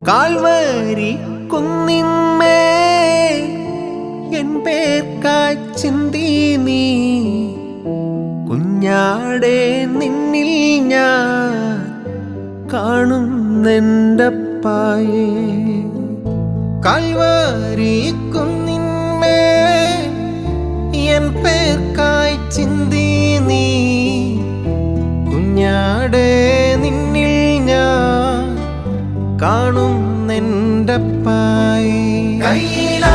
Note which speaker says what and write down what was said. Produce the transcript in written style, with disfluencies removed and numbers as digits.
Speaker 1: Calvary കുന്നിന്മേൽ N പേർക്കായി ചിന്തി നീ കുഞ്ഞാടേ നിന്നിൽ ഞാൻ കാണുന്നെൻ്റപ്പായേ. കാൽവരി കുന്നിന്മേൽ എൻ പേർക്കായി ചിന്തി നീ കുഞ്ഞാടേ നിന്നിൽ ഞാൻ കാണുന്നെൻ്റപ്പായേ. കയ്യിലാ